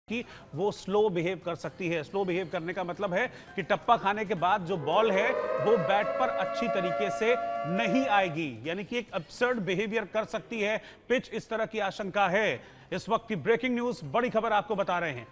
कि वो slow behave कर सकती है। स्लो बिहेव करने का मतलब है कि टप्पा खाने के बाद जो बॉल है वो बैट पर अच्छी तरीके से नहीं आएगी, यानी कि एक absurd बिहेवियर कर सकती है पिच, इस तरह की आशंका है। इस वक्त की ब्रेकिंग न्यूज, बड़ी खबर आपको बता रहे हैं।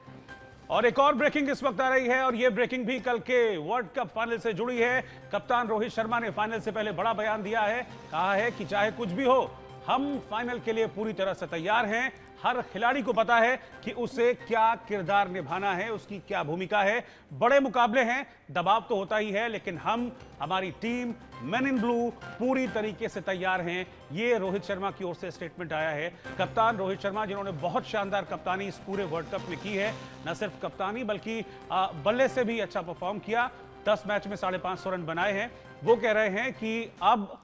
और एक और ब्रेकिंग इस वक्त आ रही है, और ये ब्रेकिंग भी कल के वर्ल्ड कप फाइनल से जुड़ी है। कप्तान रोहित शर्मा ने फाइनल से पहले बड़ा बयान दिया है, कहा है कि चाहे कुछ भी हो, हम फाइनल के लिए पूरी तरह से तैयार हैं। हर खिलाड़ी को पता है कि उसे क्या किरदार निभाना है, उसकी क्या भूमिका है। बड़े मुकाबले हैं, दबाव तो होता ही है, लेकिन हमारी टीम मेन इन ब्लू पूरी तरीके से तैयार हैं। ये रोहित शर्मा की ओर से स्टेटमेंट आया है। कप्तान रोहित शर्मा, जिन्होंने बहुत शानदार कप्तानी इस पूरे वर्ल्ड कप में की है, न सिर्फ कप्तानी बल्कि बल्ले से भी अच्छा परफॉर्म किया, 10 मैच में 550 रन बनाए हैं। वो कह रहे हैं कि अब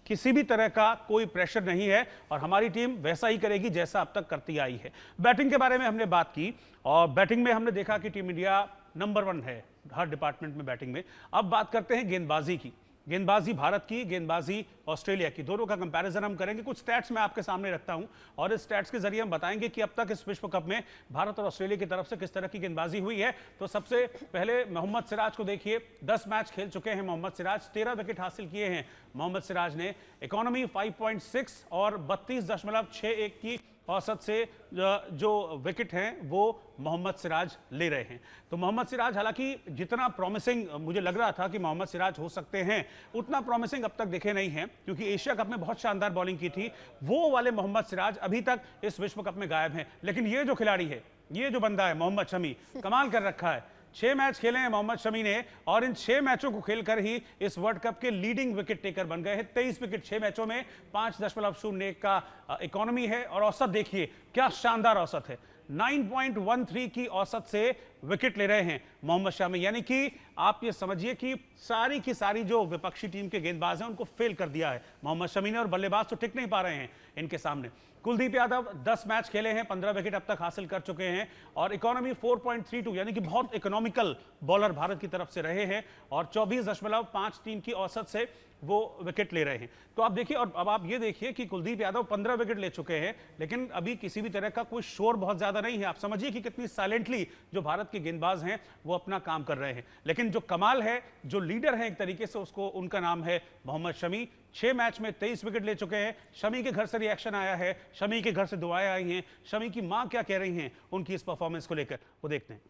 किसी भी तरह का कोई प्रेशर नहीं है और हमारी टीम वैसा ही करेगी जैसा अब तक करती आई है। बैटिंग के बारे में हमने बात की, और बैटिंग में हमने देखा कि टीम इंडिया नंबर 1 है हर डिपार्टमेंट में बैटिंग में। अब बात करते हैं गेंदबाजी की। गेंदबाजी भारत की, गेंदबाजी ऑस्ट्रेलिया की, दोनों का कंपैरिजन हम करेंगे। कुछ स्टैट्स मैं आपके सामने रखता हूं और इस स्टैट्स के जरिए हम बताएंगे कि अब तक इस विश्व कप में भारत और ऑस्ट्रेलिया की तरफ से किस तरह की गेंदबाजी हुई है। तो सबसे पहले मोहम्मद सिराज को देखिए। 10 मैच खेल चुके हैं मोहम्मद सिराज, 13 विकेट हासिल किए हैं मोहम्मद सिराज ने। इकोनॉमी 5.6 और 32.61 की औसत से जो विकेट हैं वो मोहम्मद सिराज ले रहे हैं। तो मोहम्मद सिराज, हालांकि जितना प्रॉमिसिंग मुझे लग रहा था कि मोहम्मद सिराज हो सकते हैं, उतना प्रॉमिसिंग अब तक दिखे नहीं हैं, क्योंकि एशिया कप में बहुत शानदार बॉलिंग की थी। वो वाले मोहम्मद सिराज अभी तक इस विश्व कप में गायब हैं। लेकिन ये जो खिलाड़ी है, ये जो बंदा है मोहम्मद शमी, कमाल कर रखा है। 6 मैच खेले हैं मोहम्मद शमी ने, और इन 6 मैचों को खेलकर ही इस वर्ल्ड कप के लीडिंग विकेट टेकर बन गए हैं। 23 विकेट 6 मैचों में, 5.01 का इकोनॉमी है, और औसत देखिए क्या शानदार औसत है, 9.13 की औसत से विकेट ले रहे हैं मोहम्मद शमी। यानी कि आप ये समझिए कि सारी की सारी जो विपक्षी टीम के गेंदबाज हैं उनको फेल कर दिया है मोहम्मद शमी ने, और बल्लेबाज तो टिक नहीं पा रहे हैं इनके सामने। कुलदीप यादव 10 मैच खेले हैं, 15 विकेट अब तक हासिल कर चुके हैं, और इकोनॉमी 4.32, यानी कि बहुत इकोनॉमिकल बॉलर भारत की तरफ से रहे हैं, और 24.53 की औसत से वो विकेट ले रहे हैं। तो आप देखिए, और अब आप ये देखिए कि कुलदीप यादव 15 विकेट ले चुके हैं, लेकिन अभी किसी भी तरह का कोई शोर बहुत ज्यादा नहीं है। आप समझिए कि कितनी साइलेंटली जो भारत के गेंदबाज हैं वो अपना काम कर रहे हैं। लेकिन जो कमाल है, जो लीडर है एक तरीके से, उसको, उनका नाम है मोहम्मद शमी। 6 मैच में 23 विकेट ले चुके हैं। शमी के घर से रिएक्शन आया है, शमी के घर से दुआएं आई हैं। शमी की मां क्या कह रही हैं उनकी इस परफॉर्मेंस को लेकर, वो देखते हैं।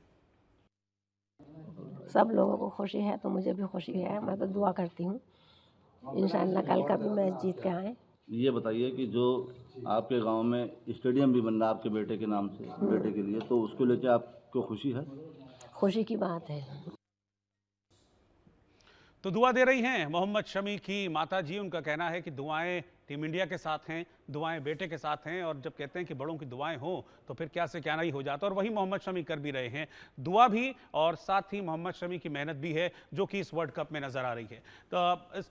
सब लोगों को खुशी है तो मुझे भी खुशी है। मैं तो दुआ करती हूँ इंशाअल्लाह कल का भी मैच जीत के आए। ये बताइए कि जो आपके गांव में स्टेडियम भी बन रहा है आपके बेटे के नाम से, बेटे के लिए, तो उसको लेकर आपको खुशी है? खुशी की बात है। तो दुआ दे रही हैं मोहम्मद शमी की माता जी। उनका कहना है कि दुआएं टीम इंडिया के साथ हैं, दुआएं बेटे के साथ हैं, और जब कहते हैं कि बड़ों की दुआएं हों तो फिर क्या से क्या नहीं हो जाता, और वही मोहम्मद शमी कर भी रहे हैं। दुआ भी, और साथ ही मोहम्मद शमी की मेहनत भी है, जो कि इस वर्ल्ड कप में नजर आ रही है।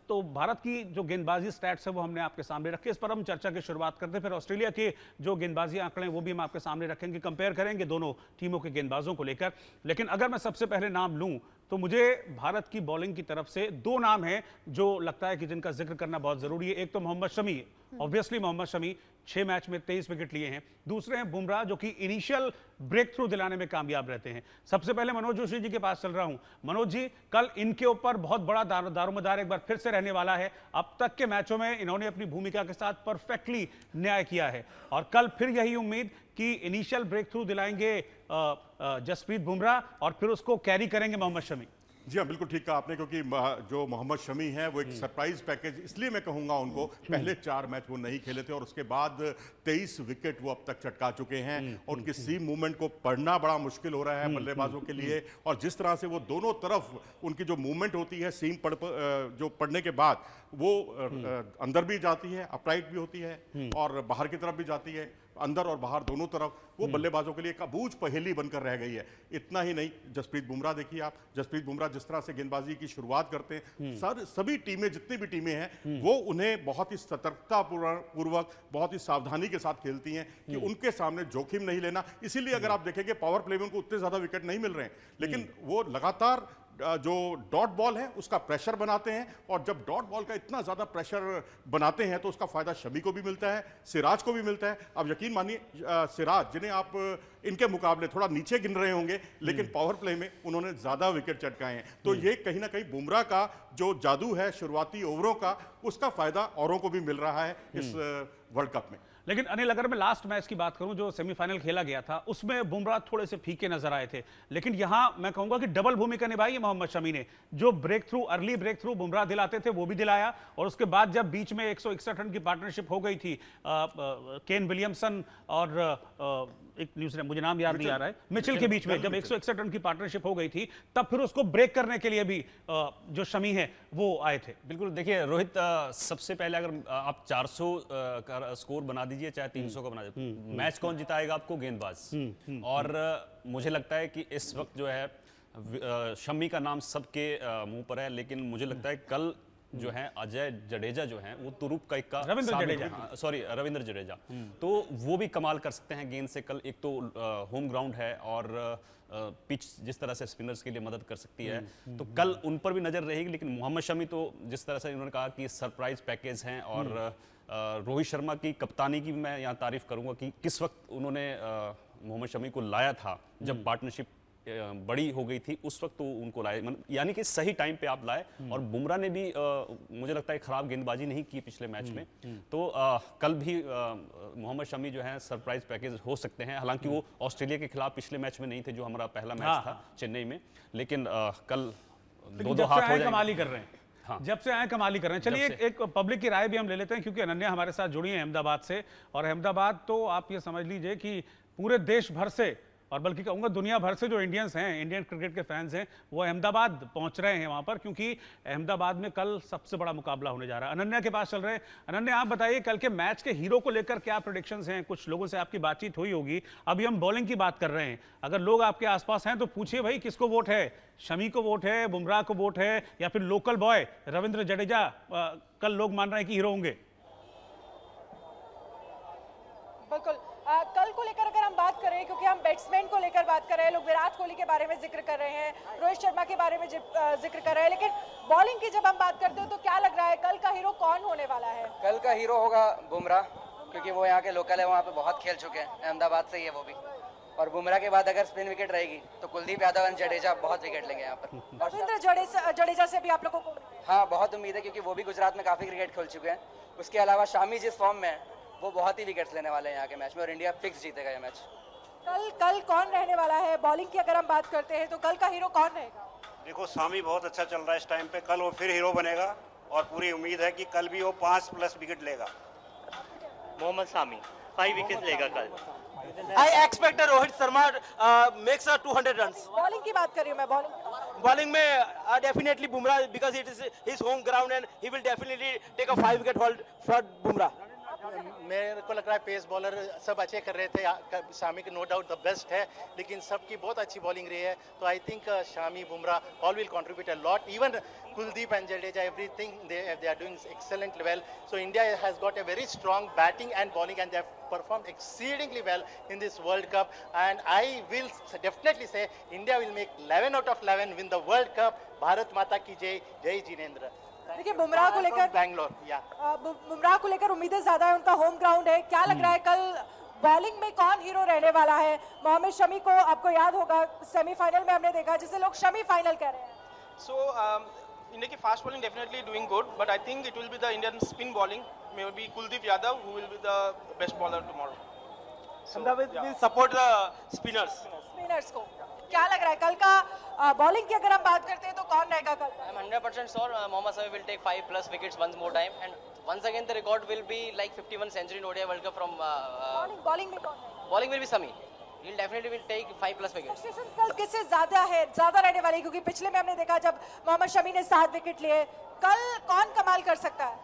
तो भारत की जो गेंदबाजी स्टैट्स है वो हमने आपके सामने रखे, इस पर हम चर्चा की शुरुआत करते हैं। फिर ऑस्ट्रेलिया के जो गेंदबाजी आंकड़े वो भी हम आपके सामने रखेंगे, कंपेयर करेंगे दोनों टीमों के गेंदबाजों को लेकर। लेकिन अगर मैं सबसे पहले नाम लूं तो मुझे भारत की बॉलिंग की तरफ से 2 नाम हैं जो लगता है कि जिनका जिक्र करना बहुत जरूरी है। एक तो मोहम्मद शमी, ऑब्वियसली मोहम्मद शमी 6 मैच में 23 विकेट लिए हैं। दूसरे हैं बुमराह, जो कि इनिशियल ब्रेक थ्रू दिलाने में कामयाब रहते हैं। सबसे पहले मनोज जोशी जी के पास चल रहा हूं। मनोज जी, कल इनके ऊपर बहुत बड़ा दारोमदार एक बार फिर से रहने वाला है। अब तक के मैचों में इन्होंने अपनी भूमिका के साथ परफेक्टली न्याय किया है, और कल फिर यही उम्मीद कि इनिशियल ब्रेक थ्रू दिलाएंगे जसप्रीत बुमराह, और फिर उसको कैरी करेंगे मोहम्मद शमी। जी हाँ, बिल्कुल ठीक कहा आपने, क्योंकि जो मोहम्मद शमी है वो एक सरप्राइज पैकेज, इसलिए मैं कहूंगा उनको। पहले 4 मैच वो नहीं खेले थे, और उसके बाद 23 विकेट वो अब तक चटका चुके हैं, और उनकी सीम मूवमेंट को पढ़ना बड़ा मुश्किल हो रहा है बल्लेबाजों के लिए। और जिस तरह से वो दोनों तरफ उनकी जो मूवमेंट होती है सीम जो पढ़ने के बाद, वो अंदर भी जाती है, अपराइट भी होती है, और बाहर की तरफ भी जाती है, अंदर और बाहर दोनों तरफ, वो बल्लेबाजों के लिए एक अबूझ पहेली बनकर रह गई है। इतना ही नहीं, जसप्रीत बुमराह देखिए आप, जसप्रीत बुमराह जिस तरह से गेंदबाजी की शुरुआत करते हैं, सभी टीमें, जितनी भी टीमें हैं, वो उन्हें बहुत ही सतर्कता पूर्वक, बहुत ही सावधानी के साथ खेलती हैं कि उनके सामने जोखिम नहीं लेना। इसीलिए अगर आप देखेंगे पावर प्ले में उनको उतने ज्यादा विकेट नहीं मिल रहे हैं, लेकिन वो लगातार जो डॉट बॉल है उसका प्रेशर बनाते हैं, और जब डॉट बॉल का इतना ज़्यादा प्रेशर बनाते हैं तो उसका फ़ायदा शमी को भी मिलता है, सिराज को भी मिलता है। अब यकीन मानिए सिराज, जिन्हें आप इनके मुकाबले थोड़ा नीचे गिन रहे होंगे, लेकिन पावर प्ले में उन्होंने ज़्यादा विकेट चटकाए हैं, तो ये कहीं ना कहीं बुमराह का जो जादू है शुरुआती ओवरों का, उसका फ़ायदा औरों को भी मिल रहा है इस वर्ल्ड कप में। लेकिन अनिल, अगर मैं लास्ट मैच की बात करूं जो सेमीफाइनल खेला गया था, उसमें बुमराह थोड़े से फीके नजर आए थे, लेकिन यहां मैं कहूंगा कि डबल भूमिका निभाई है मोहम्मद शमी ने। जो breakthrough, early breakthrough Bumrah दिलाते थे वो भी दिलाया, और उसके बाद जब बीच में 161 रन की पार्टनरशिप हो गई थी केन विलियमसन और एक न्यूजीलैंड, मुझे नाम याद नहीं आ रहा है, मिचेल के बीच में जब 161 रन की पार्टनरशिप हो गई थी, तब फिर उसको ब्रेक करने के लिए भी जो शमी है वो आए थे। बिल्कुल, देखिए रोहित, सबसे पहले अगर आप 400 का स्कोर बना दीजिए चाहे 300 का बना दीजिए, मैच कौन जिताएगा आपको? गेंदबाज। और मुझे लगता है कि इस वक्त जो है शमी का नाम सबके मुंह पर है, लेकिन मुझे लगता है कल जो है अजय जडेजा जो है वो तुरुप का इक्का, रविंद्र जडेजा, तो वो भी कमाल कर सकते हैं गेंद से कल। एक तो होम ग्राउंड है और पिच जिस तरह से स्पिनर्स के लिए मदद कर सकती है, तो कल उन पर भी नजर रहेगी। लेकिन मोहम्मद शमी तो जिस तरह से उन्होंने कहा कि सरप्राइज पैकेज हैं, और रोहित शर्मा की कप्तानी की मैं यहाँ तारीफ करूंगा कि किस वक्त उन्होंने मोहम्मद शमी को लाया था, जब पार्टनरशिप बड़ी हो गई थी, उस वक्त तो उनको लाए, यानी कि सही टाइम पे आप लाए। और बुमराह ने भी मुझे लगता है खराब गेंदबाजी नहीं की पिछले मैच में, तो कल भी मोहम्मद शमी जो है सरप्राइज पैकेज हो सकते हैं। हालांकि वो ऑस्ट्रेलिया के खिलाफ पिछले मैच में नहीं थे, जो हमारा पहला मैच था चेन्नई में, लेकिन कल दो हाथ हो जाएंगे। कमाल ही कर रहे हैं, हाँ। जब से आए कमाल ही कर रहे हैं। चलिए एक पब्लिक की राय भी हम ले लेते हैं, क्योंकि अनन्या हमारे साथ जुड़ी है अहमदाबाद से, और अहमदाबाद तो आप ये समझ लीजिए कि पूरे देश भर से, और बल्कि कहूँगा दुनिया भर से जो इंडियंस हैं, इंडियन क्रिकेट के फैंस हैं, वो अहमदाबाद पहुंच रहे हैं वहां पर, क्योंकि अहमदाबाद में कल सबसे बड़ा मुकाबला होने जा रहा है। अनन्या के पास चल रहे हैं। अनन्या, आप बताइए कल के मैच के हीरो को लेकर क्या प्रेडिक्शंस हैं? कुछ लोगों से आपकी बातचीत हुई होगी। अभी हम बॉलिंग की बात कर रहे हैं, अगर लोग आपके आसपास हैं तो पूछिए भाई किसको वोट है? शमी को वोट है, बुमराह को वोट है, या फिर लोकल बॉय रविंद्र जडेजा कल लोग मान रहे हैं कि हीरो होंगे? बिल्कुल, कल को लेकर अगर हम बात करें, क्योंकि हम बैट्समैन को लेकर बात कर रहे हैं, लोग विराट कोहली के बारे में जिक्र कर रहे हैं, रोहित शर्मा के बारे में जिक्र कर रहे हैं, लेकिन बॉलिंग की जब हम बात करते हो तो क्या लग रहा है कल का हीरो कौन होने वाला है? कल का हीरो होगा बुमराह, क्योंकि वो यहाँ के लोकल है, वहाँ पे बहुत खेल चुके हैं, अहमदाबाद से ही है वो भी। और बुमराह के बाद अगर स्पिन विकेट रहेगी तो कुलदीप यादव और जडेजा बहुत विकेट लेंगे यहाँ पर। रविंद्र जडेजा से भी आप लोगों को? हाँ, बहुत उम्मीद है, क्योंकि वो भी गुजरात में काफी क्रिकेट खेल चुके हैं। उसके अलावा शामी जिस फॉर्म में है वो बहुत ही विकेट्स लेने वाले हैं यहाँ के मैच में, और इंडिया फिक्स जीतेगा ये मैच। कल कौन रहने वाला है? बॉलिंग की अगर हम बात करते हैं तो कल का हीरो कौन रहेगा? देखो, शामी बहुत अच्छा चल रहा है इस टाइम पे, कल वो फिर हीरो बनेगा, और पूरी उम्मीद है कि कल भी वो 5+ विकेट लेगा। मोहम्मद शामी 5 विकेट लेगा कल। I expect Rohit Sharma makes 200 runs. Bowling की बात कर रही हूँ मैं, बॉलिंग में definitely Bumrah, because it is his home ground and he will definitely take a 5 wicket haul for Bumrah. मेरे को लग रहा है पेस बॉलर सब अच्छे कर रहे थे, शामी का नो डाउट द बेस्ट है, लेकिन सबकी बहुत अच्छी बॉलिंग रही है, तो I think Shami Bumrah all will contribute a lot, even Kuldeep and Jadeja, everything they are doing excellently well. So India has got a very strong batting and bowling, and they have performed exceedingly well in this World Cup. And I will definitely say India will make 11 out of 11, win the World Cup. Bharat Mata ki jai, Jai Jinendra. देखिए बुमराह को लेकर बैंगलोर, बुमराह को लेकर उम्मीदें ज्यादा है, उनका home ground है। क्या लग रहा है कल बॉलिंग में कौन हीरो रहने वाला है? मोहम्मद शमी को आपको याद होगा सेमीफाइनल में हमने देखा, जिसे लोग शमी फाइनल कह रहे हैं। So India की fast bowling definitely doing good, but I think it will be the Indian spin bowling, maybe Kuldeep Yadav who will be the best bowler tomorrow. So will support the spinners को। क्या लग रहा है कल का bowling की अगर हम बात करते हैं तो कौन रहेगा कल? I'm 100% sure Mohammad Shami will take 5+ wickets once more time, and once again the record will be like 51 century in ODI World Cup from bowling में कौन रहेगा? bowling will be Shami. He'll definitely will take 5+ wickets. कल किससे ज्यादा रहने वाली, क्योंकि पिछले में हमने देखा जब मोहम्मद शमी ने 7 विकेट लिए, कल कौन कमाल कर सकता है?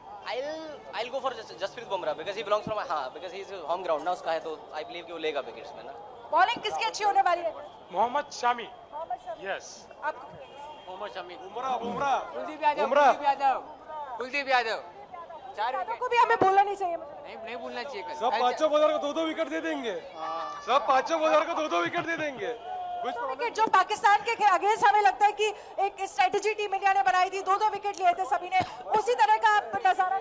I'll go for Jasprit Bumrah because he belongs from because he's home ground ना उसका है, तो I believe कि वो लेगा विकेट्स में ना। बॉलिंग किसकी अच्छी होने वाली है? मोहम्मद शमी। यस, मोहम्मद शमी, बुमराह, कुलदीप यादव 4 विकेट को भी हमें भूलना नहीं चाहिए। नहीं भूलना चाहिए। सब 5 बॉलर को 2-2 विकेट दे देंगे, सब 5 बॉलर को 2-2 विकेट दे देंगे। विकेट जो पाकिस्तान के अगेंस्ट हमें लगता है कि एक स्ट्रेटेजी टीम इंडिया ने बनाई थी, 2-2 विकेट लिए थे सभी ने, उसी तरह का आप नजारा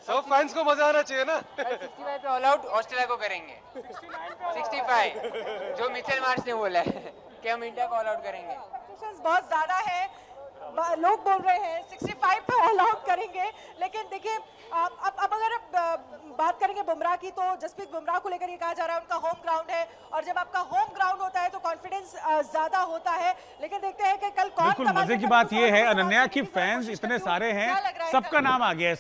सब फैंस को मजा आना चाहिए ना। 65 पे ऑल आउट ऑस्ट्रेलिया को करेंगे। 65 जो मिचेल मार्श ने बोला है कि हम इंडिया को ऑल आउट करेंगे। एक्सपेक्टेशंस बहुत ज्यादा है, लोग बोल रहे हैं 65 पे ऑल आउट करेंगे, लेकिन देखिए अब अगर बात करेंगे बुमराह की, तो जसप्रीत बुमराह को लेकर ये कहा जा रहा है उनका होम ग्राउंड है, और जब आपका होम ग्राउंड होता है तो कॉन्फिडेंस ज्यादा होता है। लेकिन देखते हैं कि कल कौन। बिल्कुल मजे की बात ये है अनन्या की फैंस इतने सारे हैं, सबका नाम आ गया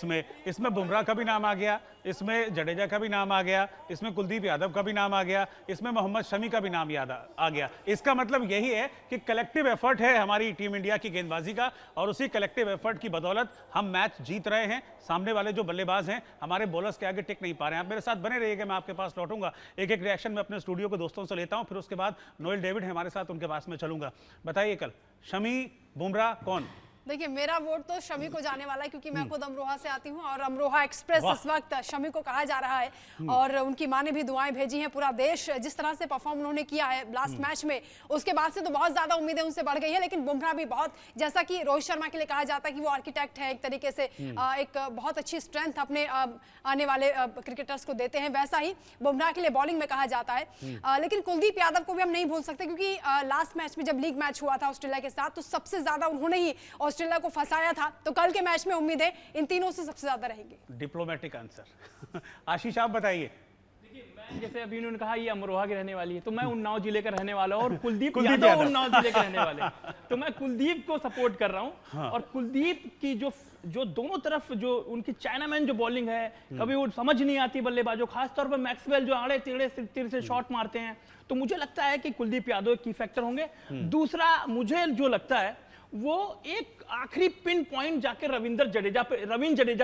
इसमें बुमराह का भी नाम आ गया, इसमें जडेजा का भी नाम आ गया, इसमें कुलदीप यादव का भी नाम आ गया, इसमें मोहम्मद शमी का भी नाम याद आ गया। इसका मतलब यही है कि कलेक्टिव एफर्ट है हमारी टीम इंडिया की गेंदबाजी का, और उसी कलेक्टिव एफर्ट की बदौलत हम मैच जीत रहे हैं। सामने वाले जो बल्लेबाज हैं हमारे बॉलर्स के आगे टिक नहीं पा रहे हैं। आप मेरे साथ बने रहिएगा, मैं आपके पास लौटूंगा, एक एक रिएक्शन में अपने स्टूडियो के दोस्तों से लेता हूं, फिर उसके बाद नोएल डेविड है हमारे साथ, उनके पास में चलूंगा। बताइए कल शमी बुमराह कौन? देखिए मेरा वोट तो शमी को जाने वाला है, क्योंकि मैं खुद अमरोहा से आती हूँ और अमरोहा एक्सप्रेस इस वक्त शमी को कहा जा रहा है, और उनकी माँ ने भी दुआएं भेजी हैं। पूरा देश जिस तरह से परफॉर्म उन्होंने किया है लास्ट मैच में, उसके बाद से तो बहुत ज्यादा उम्मीदें उनसे बढ़ गई है। लेकिन बुमराह भी बहुत, जैसा कि रोहित शर्मा के लिए कहा जाता है कि वो आर्किटेक्ट है, एक तरीके से एक बहुत अच्छी स्ट्रेंथ अपने आने वाले क्रिकेटर्स को देते हैं, वैसा ही बुमराह के लिए बॉलिंग में कहा जाता है। लेकिन कुलदीप यादव को भी हम नहीं भूल सकते, क्योंकि लास्ट मैच में जब लीग मैच हुआ था ऑस्ट्रेलिया के साथ, तो सबसे ज्यादा उन्होंने ही ऑस्ट्रेलिया को फंसाया था। तो कल के मैच में उम्मीदें इन तीनों से सबसे ज्यादा रहेगी। Diplomatic answer. आशीष आप बताइए। जैसे अभी उन्होंने कहा ये अमरोहा की रहने वाली है, तो मैं उन्नाव जिले का रहने वाला हूँ, और कुलदीप यादव उन्नाव जिले के रहने वाले, तो मैं कुलदीप को सपोर्ट कर रहा हूँ। हाँ। और कुलदीप की जो दोनों तरफ जो उनकी चाइनामैन जो बॉलिंग है, कभी वो समझ नहीं आती बल्लेबाजों, खासतौर पर मैक्सवेल जो आड़े टेढ़े तीर से शॉट मारते हैं, तो मुझे लगता है कि कुलदीप यादव एक की फैक्टर होंगे। दूसरा मुझे जो लगता है वो एक आखिरी पिन पॉइंट जाके रविंद्र जडेजा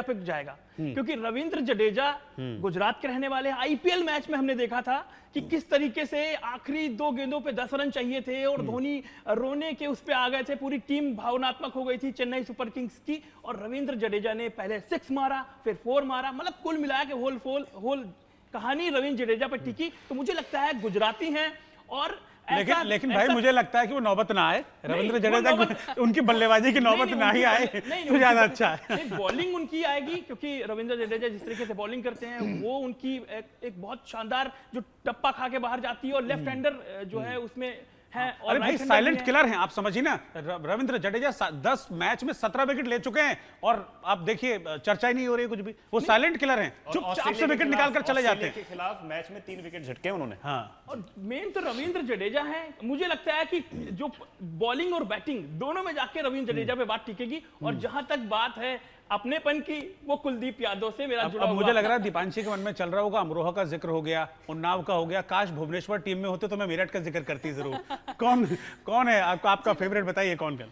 पे जाएगा, क्योंकि रविंद्र जडेजा गुजरात के रहने वाले हैं। आईपीएल मैच में हमने देखा था कि किस तरीके से आखिरी 2 गेंदों पे 10 रन चाहिए थे और धोनी रोने के उस पे आ गए थे, पूरी टीम भावनात्मक हो गई थी चेन्नई सुपर किंग्स की, और रविंद्र जडेजा ने पहले 6 मारा, फिर 4 मारा, मतलब कुल मिलाया के होल कहानी रविंद्र जडेजा पे टिकी। तो मुझे लगता है गुजराती हैं, और लेकिन भाई मुझे लगता है कि वो नौबत ना आए, रविंद्र जडेजा उनकी बल्लेबाजी की नौबत ना ही आए तो ज्यादा अच्छा है। बॉलिंग उनकी आएगी, क्योंकि रविंद्र जडेजा जिस तरीके से बॉलिंग करते हैं वो उनकी एक बहुत शानदार जो टप्पा खा के बाहर जाती है, और लेफ्ट हैंडर जो है उसमें है। अरे भाई साइलेंट किलर हैं, आप समझिए ना। रविंद्र जडेजा 10 मैच में 17 विकेट ले चुके हैं, और आप देखिए चर्चा ही नहीं हो रही है कुछ भी, वो साइलेंट किलर हैं, चुपचाप से विकेट निकाल कर चले जाते हैं। के खिलाफ मैच में 3 विकेट झटके उन्होंने। हाँ। और मेन तो रविंद्र जडेजा है। मुझे लगता है कि जो बॉलिंग और बैटिंग दोनों में जाके रविंद्र जडेजा पे बात टिकेगी, और जहां तक बात है अपनेपन की, वो कुलदीप यादव से मेरा जुड़ा हुआ। मुझे लग रहा है दीपांशी के मन में चल रहा होगा, अमरोहा का जिक्र हो गया, उन्नाव का हो गया, काश भुवनेश्वर टीम में होते तो मैं मेरठ का जिक्र करती जरूर। कौन है आपका फेवरेट, बताइए कौन कल?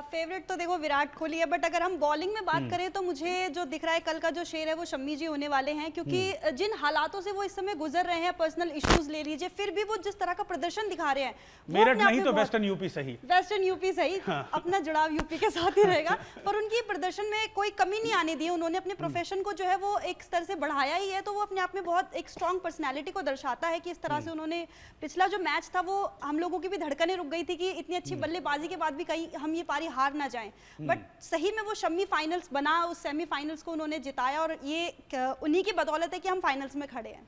फेवरेट तो देखो विराट कोहली है, बट अगर हम बॉलिंग में बात करें तो मुझे जो दिख रहा है कल का जो शेर है वो शम्मी जी होने वाले हैं, क्योंकि जिन हालातों से वो इस समय गुजर रहे हैं, पर्सनल इश्यूज ले लीजिए, फिर भी वो जिस तरह का प्रदर्शन दिखा रहे हैं, मेरठ नहीं तो वेस्टर्न यूपी सही, वेस्टर्न यूपी सही, अपना जुड़ाव यूपी के साथ ही रहेगा, पर उनकी प्रदर्शन में कोई कमी नहीं आने दी। उन्होंने अपने प्रोफेशन को जो है वो एक स्तर से बढ़ाया ही है, तो वो अपने आप में बहुत एक स्ट्रॉन्ग पर्सनैलिटी को दर्शाता है कि इस तरह से उन्होंने पिछला जो मैच था वो हम लोगों की भी धड़कनें रुक गई थी कि इतनी अच्छी बल्लेबाजी के बाद भी कहीं हम ये पारी हार ना जाए, बट सही में वो शम्मी फाइनल्स बना, उस सेमीफाइनल्स को उन्होंने जिताया, और ये उन्हीं की बदौलत है कि हम फाइनल्स में खड़े हैं।